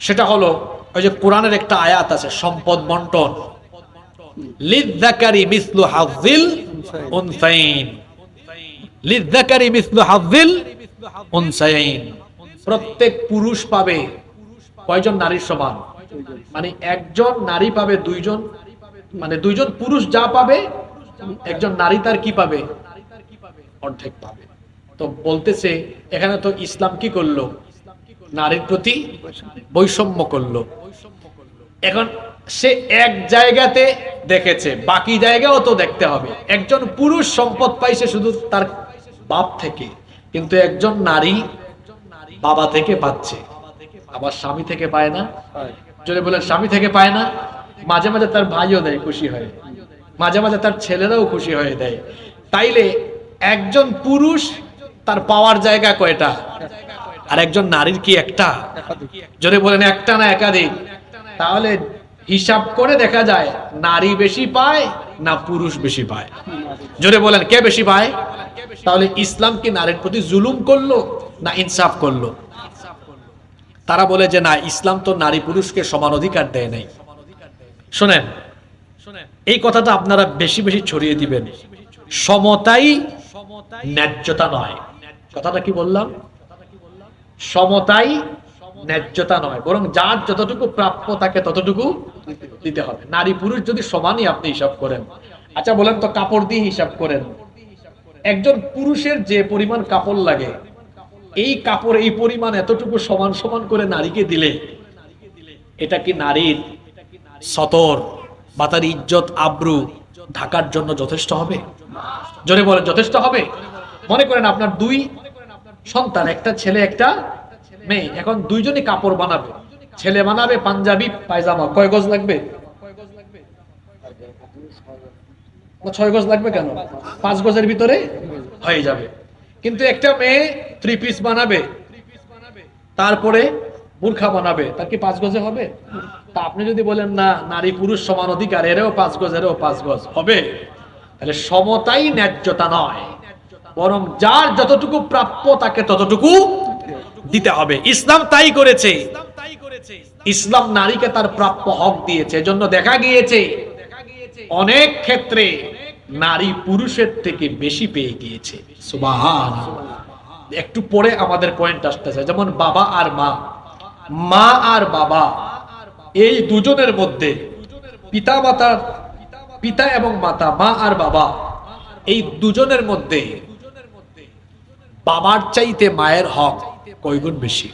সেটা হলো ওই যে কোরআনের একটা আয়াত আছে সম্পদ বন্টন, লিযযাকারি মিসলু হাযিল উনসাইন, লিযযাকারি মিসলু হাযিল উনসাইন। প্রত্যেক পুরুষ পাবে কয়জন নারীর সমান, মানে একজন নারী পাবে দুইজন, মানে দুইজন পুরুষ যা পাবে একজন নারী তার কি পাবে, অর্ধেক পাবে। তো বলতেছে এখানে তো ইসলাম কি করলো, নারীর প্রতি বৈষম্য করলো। এখন সে এক জায়গাতে দেখেছে, বাকি জায়গাও তো দেখতে হবে। একজন পুরুষ সম্পদ পাইছে শুধু তার বাপ থেকে, কিন্তু একজন নারী বাবা থেকে পাচ্ছে, আবার স্বামী থেকে পায় না। যদি বলেন স্বামী থেকে পায় না, মাঝে মাঝে তার ভাইও দেয় খুশি হয়ে, মাঝে মাঝে তার ছেলেরাও খুশি হয়ে দেয়। তাইলে একজন পুরুষ তার পাওয়ার জায়গা কয়টা, আর একজন নারীর কি একটা? যদি বলেন একটা না একাধিক, তাহলে হিসাব করে দেখা যায় নারী বেশি পায় না পুরুষ বেশি পায়? যদি বলেন কে বেশি পায়? তাহলে ইসলাম কি নারীর প্রতি জুলুম করলো না ইনসাফ করলো? তারা বলে যে না, ইসলাম তো নারী পুরুষকে সমান অধিকার দেয় নাই। শোনেন, এই কথাটা আপনারা বেশি বেশি ছড়িয়ে দিবেন। সমতাই ন্যায্যতা নয়। কথাটা কি বললাম? সমতাই ন্যায্যতা নয়, বরং যার যতটুকু প্রাপ্য তাকে ততটুকু দিতে হবে। নারী পুরুষ যদি সমানই আপনি হিসাব করেন, আচ্ছা বলেন তো কাপড় দিয়ে হিসাব করেন, একজন পুরুষের যে পরিমাণ কাপড় লাগে, এই কাপড় এই পরিমাণ এতটুকু সমান সমান করে নারীকে দিলে এটা কি নারীর সতর বা তার ইজ্জত আব্রু ঢাকার জন্য যথেষ্ট হবে? জোরে বলেন যথেষ্ট হবে? মনে করেন আপনার দুই সন্তান, একটা ছেলে একটা মেয়ে, এখন দুইজনই কাপড় বানাবে। ছেলে বানাবে পাঞ্জাবি পায়জামা, কয় গজ লাগবে? 6 গজ লাগবে কেন? 5 গজের ভিতরে হয়ে যাবে। কিন্তু একটা মেয়ে 3 পিস বানাবে, তারপরে বুরখা বানাবে, তার কি 5 গজে হবে? তা আপনি যদি বলেন না নারী পুরুষ সমান অধিকার, এরও 5 গজ এরও 5 গজ হবে, তাহলে সমতাই ন্যায্যতা নয়, বরং যার যতটুকু প্রাপ্য তাকে ততটুকু দিতে হবে। ইসলাম তাই করেছে। ইসলাম নারীকে তার প্রাপ্য হক দিয়েছে। এজন্য দেখা গিয়েছে অনেক ক্ষেত্রে নারী পুরুষের থেকে বেশি পেয়ে গিয়েছে। সুবহানাল্লাহ। একটু পরে আমাদের পয়েন্ট আসতেছে, যেমন বাবা আর মা, মা আর বাবা, এই দুজনের মধ্যে পিতা মাতার, পিতা এবং মাতা, মা আর বাবা, এই দুজনের মধ্যে বাবার চাইতে মায়ের হক কয় গুণ বেশি?